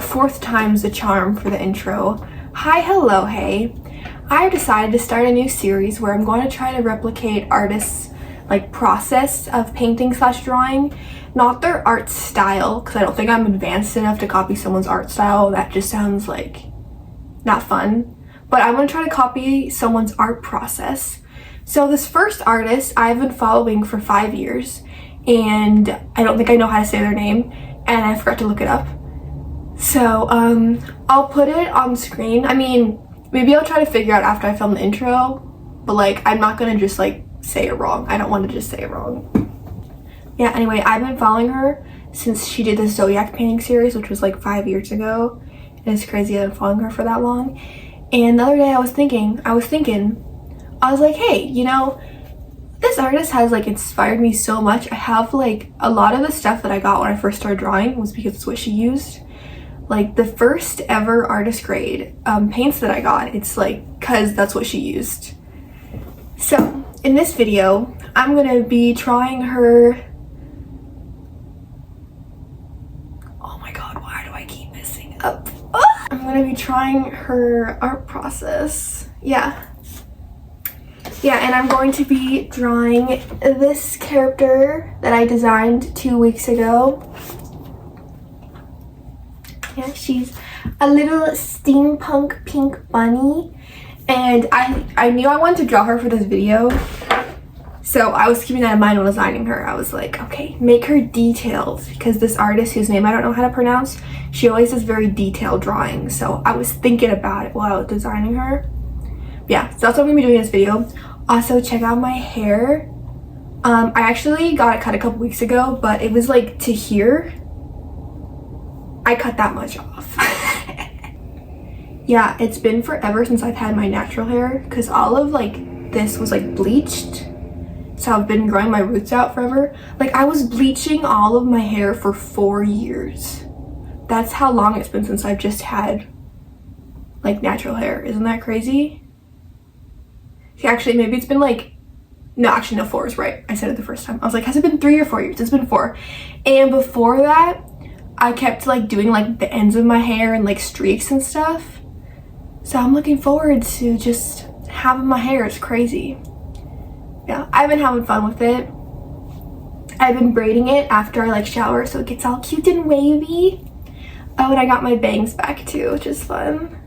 Fourth time's the charm for the intro. Hi, hello, hey. I decided to start a new series where I'm going to try to replicate artists' process of painting slash drawing, not their art style, because I don't think I'm advanced enough to copy someone's art style. That just sounds like not fun. But I'm going to try to copy someone's art process. So this first artist I've been following for 5 years, and I don't think I know how to say their name, and I forgot to look it up. So I'll put it on screen. I mean, maybe I'll try to figure out after I film the intro, but I'm not gonna just say it wrong. I don't want to just say it wrong. Yeah, anyway, I've been following her since she did the Zodiac painting series, which was 5 years ago. And it's crazy that I'm following her for that long. And the other day I was thinking, I was like, hey, this artist has inspired me so much. I have a lot of the stuff that I got when I first started drawing was because it's what she used. The first ever artist grade paints that I got, it's cause that's what she used. So in this video, I'm gonna be trying her. Oh my god, why do I keep messing up? Ah! I'm gonna be trying her art process. Yeah, and I'm going to be drawing this character that I designed 2 weeks ago. Yeah, she's a little steampunk pink bunny, and I knew I wanted to draw her for this video, so I was keeping that in mind when designing her. I was like, okay, make her detailed, because this artist whose name I don't know how to pronounce, she always does very detailed drawings, so I was thinking about it while I was designing her. Yeah, so that's what I'm gonna be doing in this video. Also, check out my hair. I actually got it cut a couple weeks ago, but it was to here. I cut that much off. Yeah, it's been forever since I've had my natural hair, because all of this was bleached, so I've been growing my roots out forever. I was bleaching all of my hair for 4 years. That's how long it's been since I've just had natural hair. Isn't that crazy? See, actually, maybe it's been no, actually no, 4 is right. I said it the first time. I was like, has it been 3 or 4 years? It's been 4. And before that, I kept doing the ends of my hair and streaks and stuff. So I'm looking forward to just having my hair. It's crazy. Yeah, I've been having fun with it. I've been braiding it after I shower so it gets all cute and wavy. Oh, and I got my bangs back too, which is fun.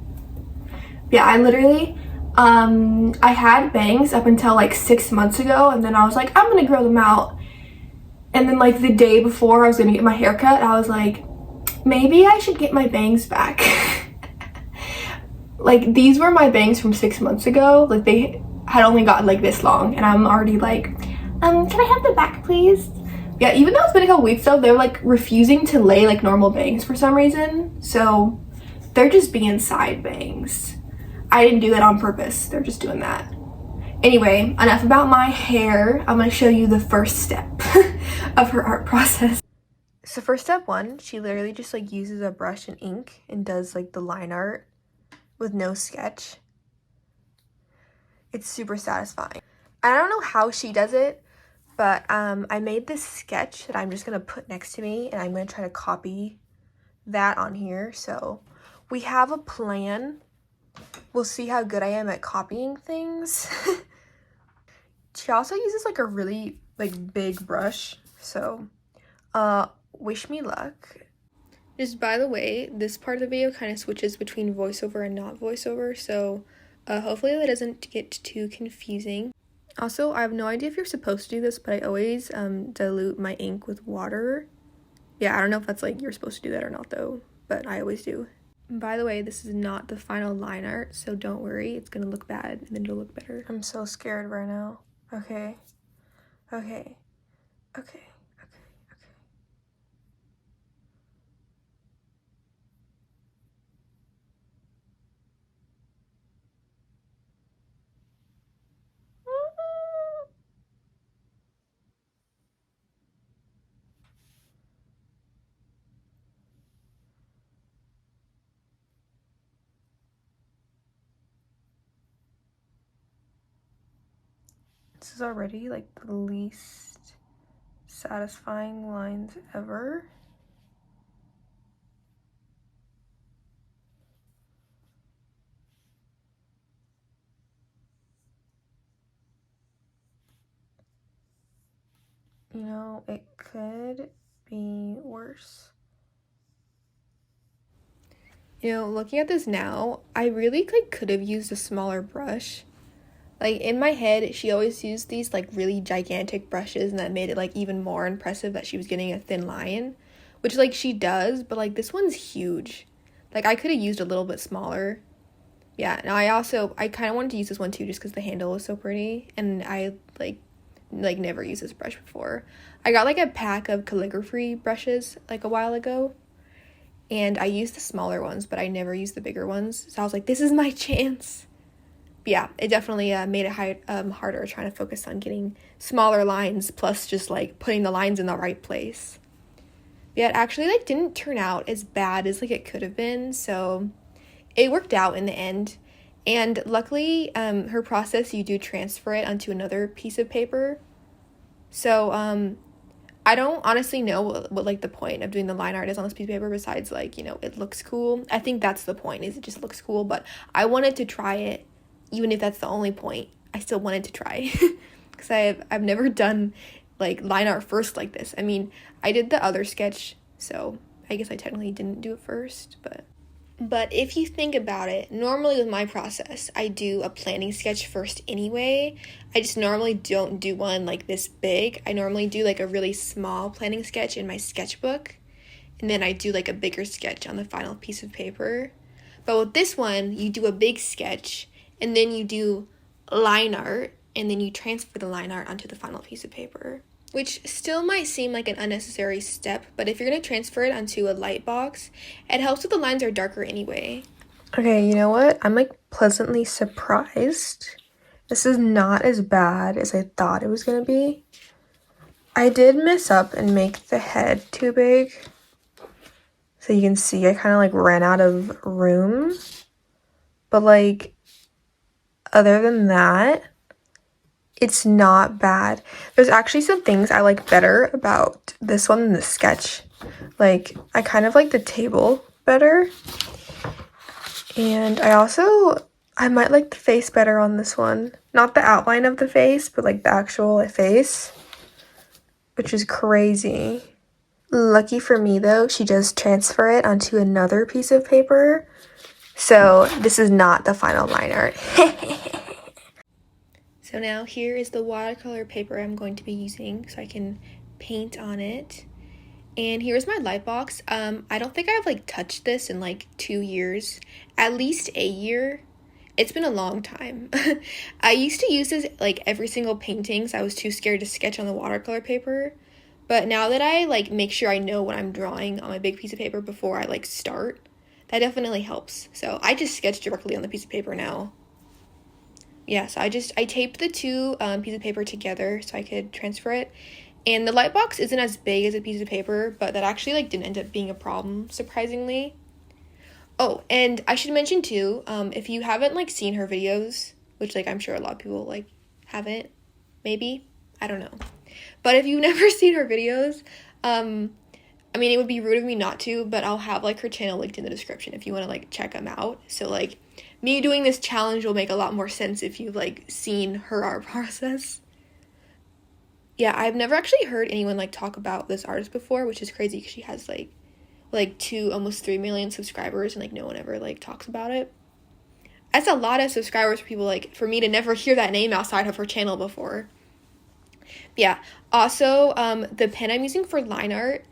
Yeah, I literally I had bangs up until 6 months ago, and then I was like, I'm gonna grow them out. And then the day before I was gonna get my hair cut, I was like, maybe I should get my bangs back. These were my bangs from 6 months ago. They had only gotten this long, and I'm already can I have them back, please? Yeah, even though it's been a couple weeks though, they're refusing to lay normal bangs for some reason. So they're just being side bangs. I didn't do that on purpose. They're just doing that. Anyway, enough about my hair. I'm going to show you the first step of her art process. So for step 1, she literally just uses a brush and ink and does the line art with no sketch. It's super satisfying. I don't know how she does it, but I made this sketch that I'm just going to put next to me, and I'm going to try to copy that on here. So we have a plan. We'll see how good I am at copying things. She also uses a really big brush, so wish me luck. Just by the way, this part of the video kind of switches between voiceover and not voiceover, so hopefully that doesn't get too confusing. Also, I have no idea if you're supposed to do this, but I always dilute my ink with water. Yeah, I don't know if that's you're supposed to do that or not though, but I always do. By the way, this is not the final line art, so don't worry, it's gonna look bad and then it'll look better. I'm so scared right now. Okay. This is already the least satisfying lines ever. you know, it could be worse. You know, looking at this now, I really like could have used a smaller brush. Like in my head, she always used these like really gigantic brushes, and that made it like even more impressive that she was getting a thin line, which like she does, but like this one's huge. Like I could have used a little bit smaller. Yeah, and I kind of wanted to use this one too just because the handle is so pretty, and I like never used this brush before. I got like a pack of calligraphy brushes like a while ago, and I used the smaller ones, but I never used the bigger ones. So I was like, this is my chance. But yeah, it definitely made it harder trying to focus on getting smaller lines, plus just like putting the lines in the right place. But yeah, it actually like didn't turn out as bad as like it could have been, so it worked out in the end. And luckily, her process, you do transfer it onto another piece of paper. So I don't honestly know what like the point of doing the line art is on this piece of paper besides like, you know, it looks cool. I think that's the point, is it just looks cool, but I wanted to try it. Even if that's the only point, I still wanted to try because I've never done like line art first like this. I mean, I did the other sketch, so I guess I technically didn't do it first, but if you think about it, normally with my process, I do a planning sketch first anyway. I just normally don't do one like this big. I normally do like a really small planning sketch in my sketchbook, and then I do like a bigger sketch on the final piece of paper. But with this one, you do a big sketch, and then you do line art, and then you transfer the line art onto the final piece of paper, which still might seem like an unnecessary step, but if you're going to transfer it onto a light box, it helps if the lines are darker anyway. Okay, you know what? I'm like pleasantly surprised. This is not as bad as I thought it was going to be. I did mess up and make the head too big. So you can see I kind of like ran out of room. But like, other than that, it's not bad. There's actually some things I like better about this one than the sketch. Like, I kind of like the table better. And I might like the face better on this one. Not the outline of the face, but like the actual face, which is crazy. Lucky for me though, she does transfer it onto another piece of paper. So this is not the final line art. So now here is the watercolor paper I'm going to be using so I can paint on it. And here's my light box. I don't think I've like touched this in like 2 years, at least a year. It's been a long time. I used to use this like every single painting, so I was too scared to sketch on the watercolor paper. But now that I like make sure I know what I'm drawing on my big piece of paper before I like start, that definitely helps. So I just sketch directly on the piece of paper now. Yeah, so I taped the two pieces of paper together so I could transfer it. And the light box isn't as big as a piece of paper, but that actually like didn't end up being a problem, surprisingly. Oh, and I should mention too, if you haven't like seen her videos, which like I'm sure a lot of people like haven't, maybe, I don't know. But if you've never seen her videos, I mean, it would be rude of me not to, but I'll have like her channel linked in the description if you want to like check them out. So like me doing this challenge will make a lot more sense if you've like seen her art process. Yeah, I've never actually heard anyone like talk about this artist before, which is crazy because she has like 2, almost 3 million subscribers, and like no one ever like talks about it. That's a lot of subscribers for people, like for me to never hear that name outside of her channel before. Yeah, also the pen I'm using for line art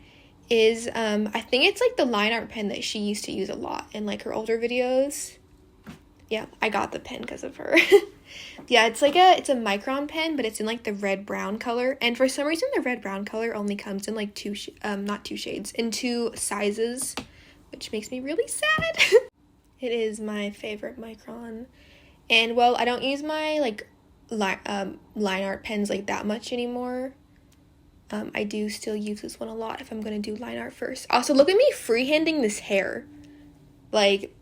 is I think it's like the line art pen that she used to use a lot in like her older videos. Yeah, I got the pen because of her. Yeah, it's a micron pen, but it's in like the red brown color, and for some reason the red brown color only comes in like not two shades, in 2 sizes, which makes me really sad. It is my favorite micron, and well, I don't use my like line art pens like that much anymore. I do still use this one a lot if I'm gonna do line art first. Also, look at me freehanding this hair. Like,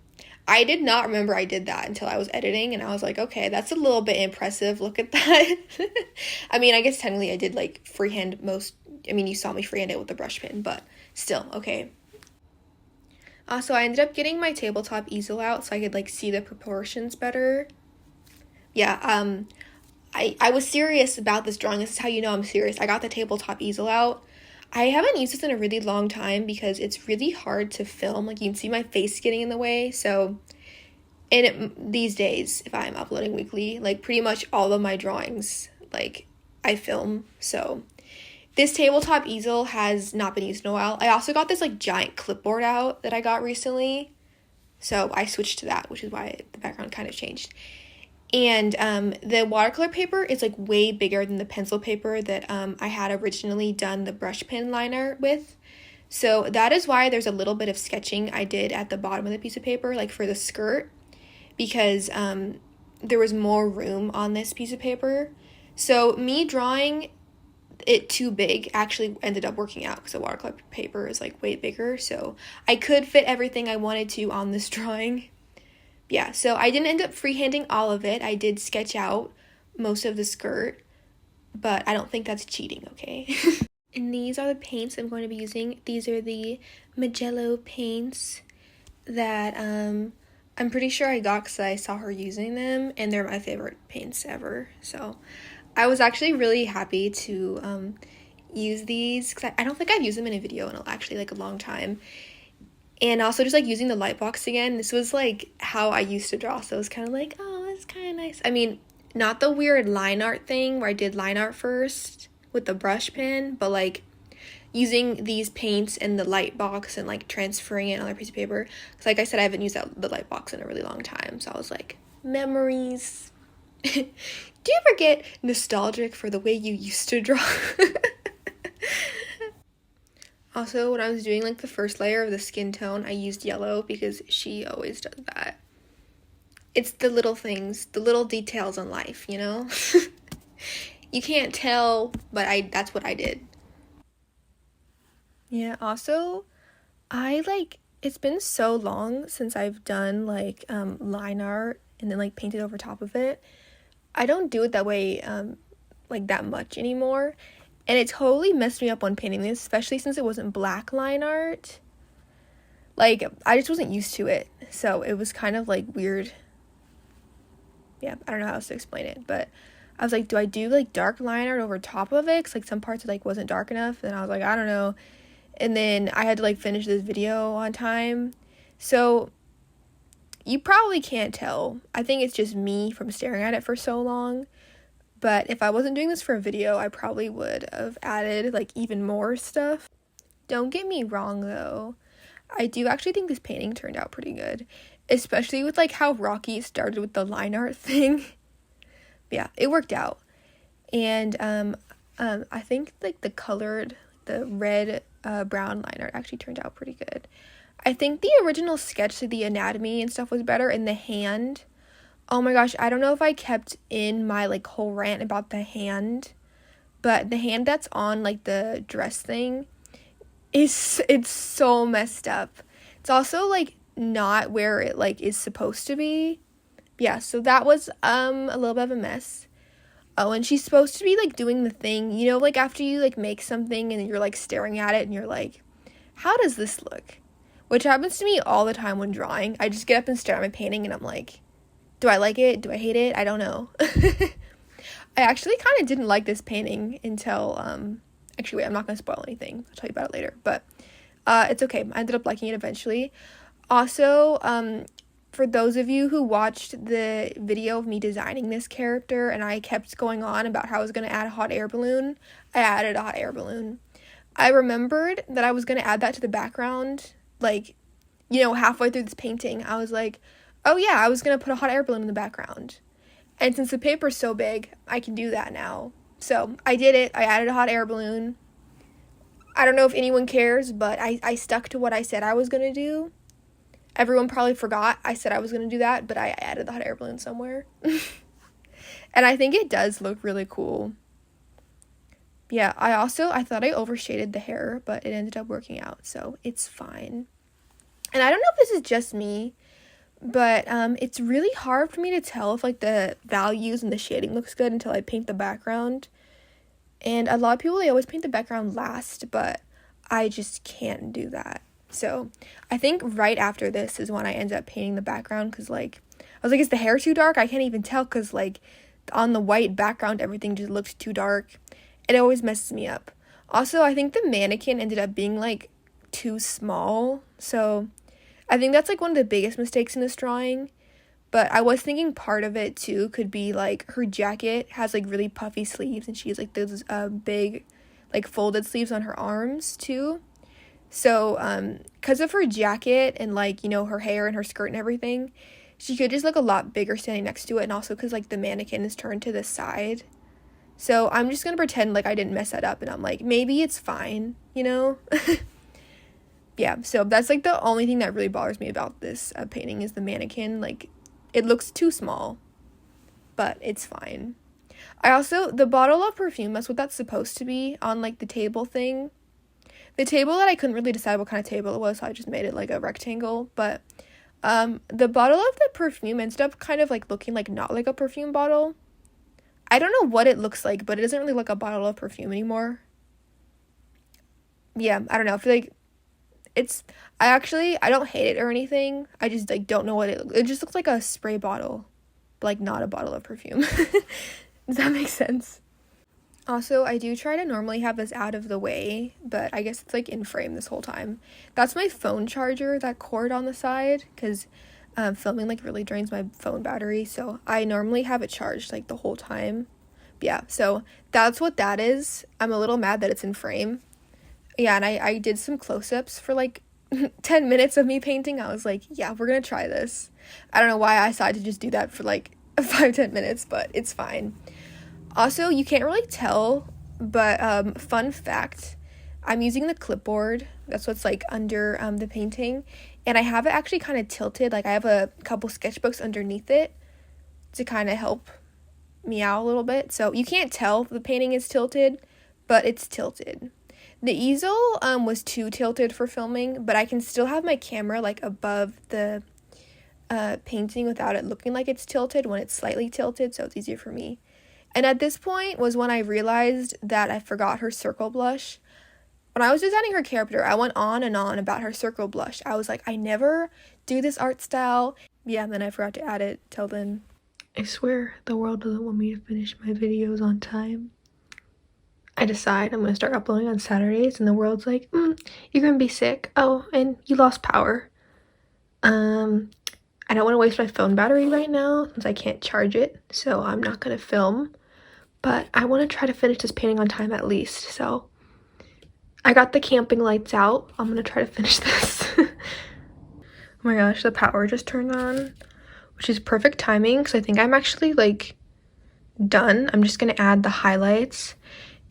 I did not remember I did that until I was editing, and I was like, okay, that's a little bit impressive. Look at that. I mean, I guess technically I did like freehand you saw me freehand it with the brush pen, but still, okay. Also, I ended up getting my tabletop easel out so I could like see the proportions better. Yeah, I was serious about this drawing. This is how you know I'm serious. I got the tabletop easel out. I haven't used this in a really long time because it's really hard to film. Like, you can see my face getting in the way. So, these days, if I'm uploading weekly, like, pretty much all of my drawings, like, I film. So, this tabletop easel has not been used in a while. I also got this, like, giant clipboard out that I got recently. So, I switched to that, which is why the background kind of changed. And the watercolor paper is like way bigger than the pencil paper that I had originally done the brush pen liner with. So that is why there's a little bit of sketching I did at the bottom of the piece of paper, like for the skirt, because there was more room on this piece of paper. So me drawing it too big actually ended up working out because the watercolor paper is like way bigger. So I could fit everything I wanted to on this drawing. Yeah, so I didn't end up freehanding all of it. I did sketch out most of the skirt, but I don't think that's cheating, okay? And these are the paints I'm going to be using. These are the Magello paints that I'm pretty sure I got because I saw her using them, and they're my favorite paints ever. So I was actually really happy to use these because I don't think I've used them in a video in actually like a long time. And also just, like, using the light box again. This was, like, how I used to draw. So it was kind of like, oh, that's kind of nice. I mean, not the weird line art thing where I did line art first with the brush pen. But, like, using these paints and the light box and, like, transferring it on a piece of paper. Because, like I said, I haven't used the light box in a really long time. So I was like, memories. Do you ever get nostalgic for the way you used to draw? Also, when I was doing, like, the first layer of the skin tone, I used yellow because she always does that. It's the little things, the little details in life, you know? You can't tell, but that's what I did. Yeah, also, it's been so long since I've done, like, line art and then, like, painted over top of it. I don't do it that way, like, that much anymore. And it totally messed me up on painting this, especially since it wasn't black line art. Like, I just wasn't used to it. So it was kind of, like, weird. Yeah, I don't know how else to explain it. But I was like, do I do, like, dark line art over top of it? Because, like, some parts, like, wasn't dark enough. And I was like, I don't know. And then I had to, like, finish this video on time. So you probably can't tell. I think it's just me from staring at it for so long. But if I wasn't doing this for a video, I probably would have added, like, even more stuff. Don't get me wrong, though. I do actually think this painting turned out pretty good. Especially with, like, how rocky it started with the line art thing. Yeah, it worked out. And I think, like, the red, brown line art actually turned out pretty good. I think the original sketch, the anatomy and stuff was better, and the hand... Oh my gosh, I don't know if I kept in my, like, whole rant about the hand, but the hand that's on, like, the dress thing, it's so messed up. It's also, like, not where it, like, is supposed to be. Yeah, so that was, a little bit of a mess. Oh, and she's supposed to be, like, doing the thing, you know, like, after you, like, make something and you're, like, staring at it and you're like, how does this look? Which happens to me all the time when drawing. I just get up and stare at my painting and I'm like, do I like it? Do I hate it? I don't know. I actually kind of didn't like this painting until, actually, wait, I'm not going to spoil anything. I'll tell you about it later, but it's okay. I ended up liking it eventually. Also, for those of you who watched the video of me designing this character and I kept going on about how I was going to add a hot air balloon, I added a hot air balloon. I remembered that I was going to add that to the background, like, you know, halfway through this painting. I was like, oh yeah, I was going to put a hot air balloon in the background. And since the paper's so big, I can do that now. So I did it. I added a hot air balloon. I don't know if anyone cares, but I stuck to what I said I was going to do. Everyone probably forgot I said I was going to do that, but I added the hot air balloon somewhere. And I think it does look really cool. Yeah, I thought I overshaded the hair, but it ended up working out, so it's fine. And I don't know if this is just me, but it's really hard for me to tell if, like, the values and the shading looks good until I paint the background. And a lot of people, they always paint the background last, but I just can't do that. So I think right after this is when I ended up painting the background, because, like, I was like, is the hair too dark? I can't even tell, because, like, on the white background, everything just looks too dark. It always messes me up. Also, I think the mannequin ended up being, like, too small. So, I think that's, like, one of the biggest mistakes in this drawing. But I was thinking part of it, too, could be, like, her jacket has, like, really puffy sleeves. And she has, like, those big, like, folded sleeves on her arms, too. So, because of her jacket and, like, you know, her hair and her skirt and everything, she could just look a lot bigger standing next to it. And also because, like, the mannequin is turned to the side. So I'm just going to pretend like I didn't mess that up. And I'm like, maybe it's fine, you know? Yeah, so that's, like, the only thing that really bothers me about this painting is the mannequin. Like, it looks too small. But it's fine. The bottle of perfume, that's what that's supposed to be on, like, the table thing. The table that I couldn't really decide what kind of table it was, so I just made it like a rectangle. But the bottle of the perfume ended up kind of like looking like not like a perfume bottle. I don't know what it looks like, but it doesn't really look like a bottle of perfume anymore. Yeah, I don't know. I feel like I don't hate it or anything. I just like don't know what it just looks like a spray bottle, but like not a bottle of perfume. Does that make sense? Also, I do try to normally have this out of the way, but I guess it's, like, in frame this whole time. That's my phone charger, that cord on the side, because filming, like, really drains my phone battery, so I normally have it charged, like, the whole time. But yeah, so that's what that is. I'm a little mad that it's in frame. Yeah, and I did some close-ups for, like, 10 minutes of me painting. I was like, yeah, we're gonna try this. I don't know why I decided to just do that for, like, 5-10 minutes, but it's fine. Also, you can't really tell, but fun fact, I'm using the clipboard. That's what's, like, under the painting. And I have it actually kind of tilted. Like, I have a couple sketchbooks underneath it to kind of help me out a little bit. So you can't tell the painting is tilted, but it's tilted. The easel was too tilted for filming, but I can still have my camera, like, above the painting without it looking like it's tilted when it's slightly tilted, so it's easier for me. And at this point was when I realized that I forgot her circle blush. When I was designing her character, I went on and on about her circle blush. I was like, I never do this art style. Yeah, and then I forgot to add it till then. I swear the world doesn't want me to finish my videos on time. I decide I'm going to start uploading on Saturdays, and the world's like, you're going to be sick. Oh, and you lost power. I don't want to waste my phone battery right now since I can't charge it, so I'm not going to film. But I want to try to finish this painting on time at least, so I got the camping lights out. I'm going to try to finish this. Oh my gosh, the power just turned on, which is perfect timing because I think I'm actually, like, done. I'm just going to add the highlights,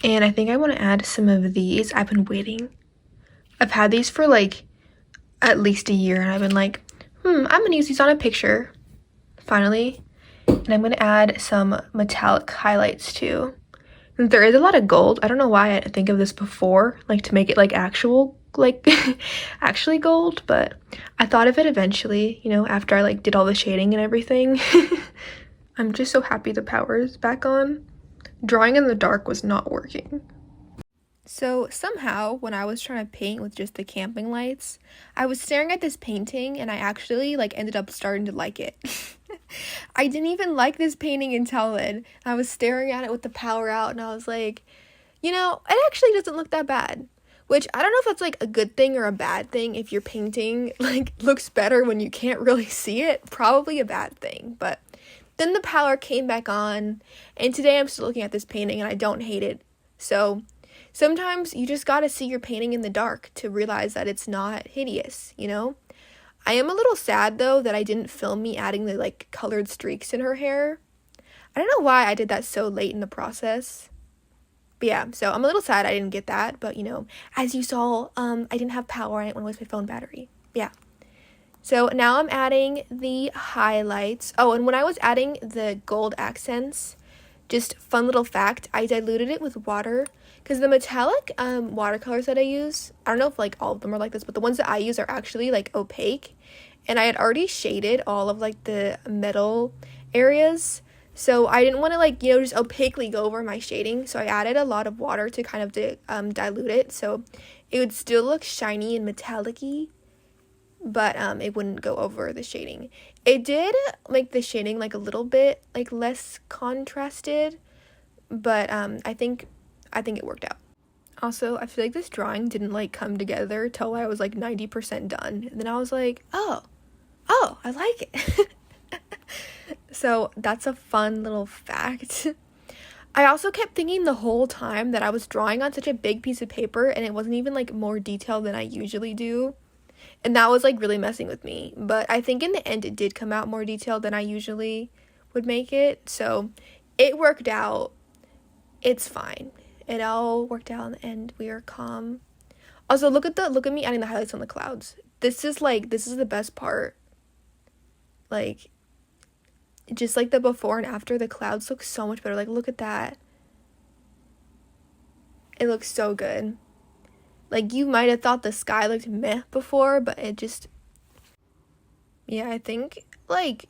and I think I want to add some of these. I've been waiting. I've had these for, like, at least a year, and I've been like, I'm going to use these on a picture, finally. And I'm going to add some metallic highlights too. And there is a lot of gold. I don't know why I didn't think of this before, like to make it like actual, like actually gold, but I thought of it eventually, you know, after I like did all the shading and everything. I'm just so happy the power is back on. Drawing in the dark was not working. So somehow, when I was trying to paint with just the camping lights, I was staring at this painting and I actually like ended up starting to like it. I didn't even like this painting until then. I was staring at it with the power out and I was like, you know, it actually doesn't look that bad. Which I don't know if that's like a good thing or a bad thing. If your painting like looks better when you can't really see it, probably a bad thing. But then the power came back on and today I'm still looking at this painting and I don't hate it. So sometimes you just gotta see your painting in the dark to realize that it's not hideous, you know? I am a little sad, though, that I didn't film me adding the, like, colored streaks in her hair. I don't know why I did that so late in the process. But yeah, so I'm a little sad I didn't get that. But, you know, as you saw, I didn't have power. I didn't want to waste my phone battery. Yeah. So now I'm adding the highlights. Oh, and when I was adding the gold accents, just fun little fact, I diluted it with water. Because the metallic watercolors that I use, I don't know if like all of them are like this, but the ones that I use are actually like opaque. And I had already shaded all of like the metal areas. So I didn't want to like, you know, just opaquely go over my shading. So I added a lot of water to kind of dilute it. So it would still look shiny and metallic-y. but it wouldn't go over the shading. It did make the shading like a little bit like less contrasted, but I think it worked out. Also, I feel like this drawing didn't like come together till I was like 90% done. And then I was like, oh, I like it. So that's a fun little fact. I also kept thinking the whole time that I was drawing on such a big piece of paper and it wasn't even like more detailed than I usually do. And that was like really messing with me. But I think in the end it did come out more detailed than I usually would make it. So it worked out. It's fine. It all worked out in the end. We are calm. Also, look at me adding the highlights on the clouds. This is the best part. Like, just like the before and after, the clouds look so much better. Like, look at that. It looks so good. Like, you might have thought the sky looked meh before, but it just, yeah, I think, like,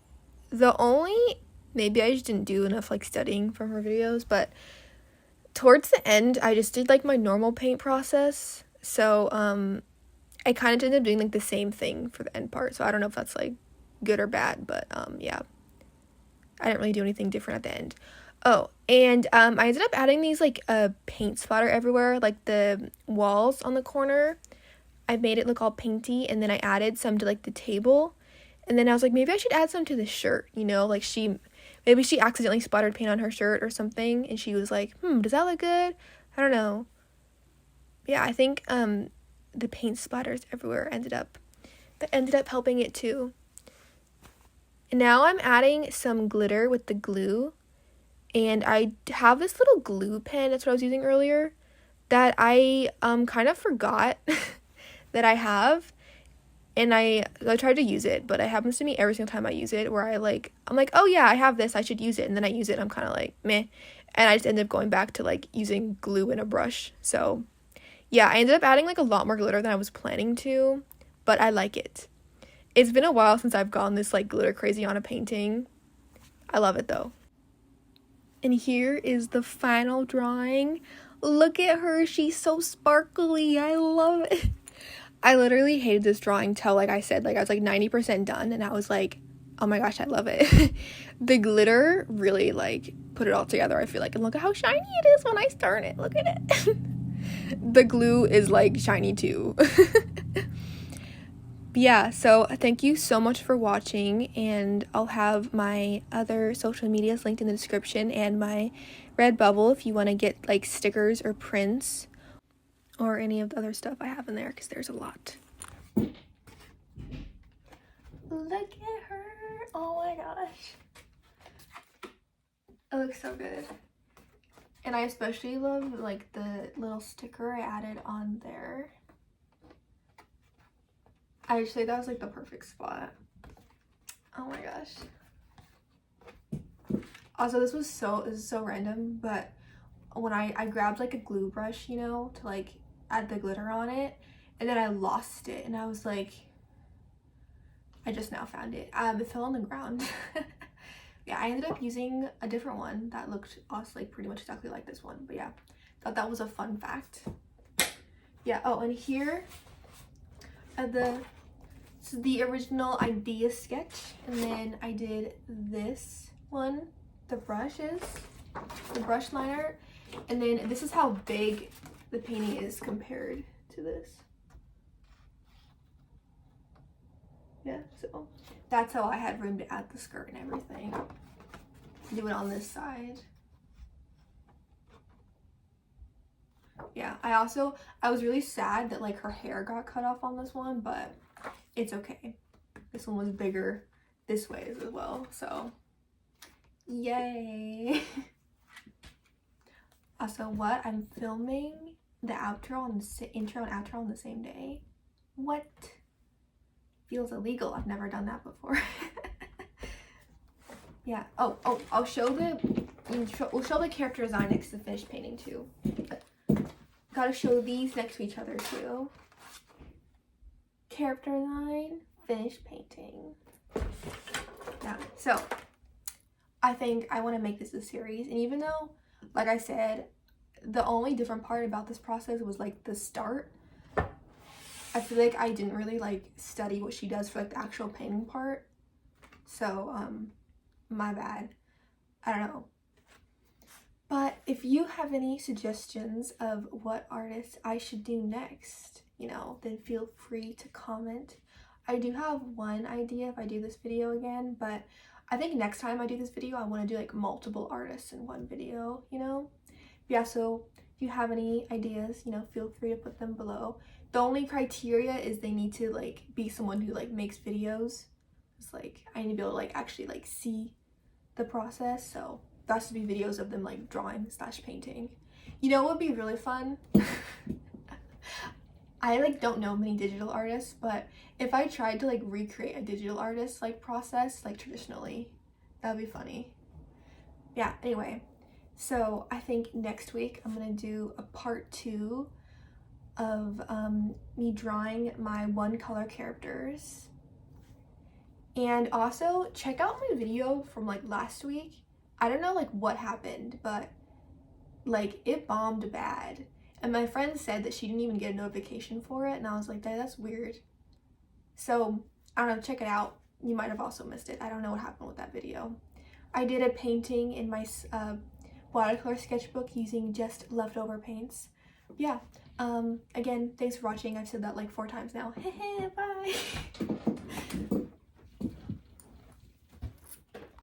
maybe I just didn't do enough, like, studying from her videos, but towards the end, I just did, like, my normal paint process, so, I kind of ended up doing, like, the same thing for the end part, so I don't know if that's, like, good or bad, but, yeah, I didn't really do anything different at the end. Oh, and, I ended up adding these, like, paint splatter everywhere, like, the walls on the corner. I made it look all painty, and then I added some to, like, the table, and then I was like, maybe I should add some to the shirt, you know, like, maybe she accidentally splattered paint on her shirt or something, and she was like, does that look good? I don't know. Yeah, I think, the paint splatters everywhere ended up helping it too. And now I'm adding some glitter with the glue, and I have this little glue pen, that's what I was using earlier, that I, kind of forgot that I have. And I tried to use it, but it happens to me every single time I use it, where I'm like, oh yeah, I have this, I should use it, and then I use it, and I'm kind of like, meh, and I just end up going back to, like, using glue and a brush. So, yeah, I ended up adding, like, a lot more glitter than I was planning to, but I like it. It's been a while since I've gone this, like, glitter crazy on a painting. I love it, though. And here is the final drawing. Look at her, she's so sparkly, I love it. I literally hated this drawing till, like I said, like, I was, like, 90% done, and I was like, oh my gosh, I love it. The glitter really, like, put it all together, I feel like, and look at how shiny it is when I stir it. Look at it. The glue is, like, shiny, too. Yeah, so thank you so much for watching, and I'll have my other social medias linked in the description, and my Redbubble if you want to get, like, stickers or prints, or any of the other stuff I have in there, because there's a lot. Look at her. Oh my gosh. It looks so good. And I especially love, like, the little sticker I added on there. I just think that was, like, the perfect spot. Oh my gosh. Also, this is so random, but when I grabbed, like, a glue brush, you know, to, like, add the glitter on it, and then I lost it, and I was like, I just now found it. It fell on the ground. Yeah, I ended up using a different one that looked also, like, pretty much exactly like this one, but yeah, thought that was a fun fact. Yeah, oh, and here this is the original idea sketch, and then I did this one, the brush liner, and then this is how big the painting is compared to this. Yeah, so that's how I had room to add the skirt and everything. Do it on this side. Yeah, I was really sad that, like, her hair got cut off on this one, but it's okay. This one was bigger this way as well, so yay. Also, what? I'm filming the intro and outro on the same day. What? Feels illegal. I've never done that before. Yeah. Oh, we'll show the character design next to the finished painting too. Gotta show these next to each other too. Character design, finished painting. Yeah. So I think I want to make this a series, and even though, like I said, the only different part about this process was, like, the start. I feel like I didn't really like study what she does for like the actual painting part. So, my bad. I don't know. But if you have any suggestions of what artists I should do next, you know, then feel free to comment. I do have one idea if I do this video again, but I think next time I do this video, I want to do like multiple artists in one video, you know? Yeah, so if you have any ideas, you know, feel free to put them below. The only criteria is they need to like be someone who like makes videos. It's like I need to be able to like actually like see the process, so that has to be videos of them like drawing / painting. You know what would be really fun? I like don't know many digital artists, but if I tried to like recreate a digital artist like process like traditionally, that would be funny. Yeah, anyway, so I think next week I'm gonna do a part 2 of me drawing my one color characters. And also check out my video from like last week. I don't know like what happened, but like it bombed bad. And my friend said that she didn't even get a notification for it, and I was like, that's weird. So I don't know, check it out. You might have also missed it. I don't know what happened with that video. I did a painting in my watercolor sketchbook using just leftover paints. Yeah, again, thanks for watching. I've said that like 4 times now. Bye.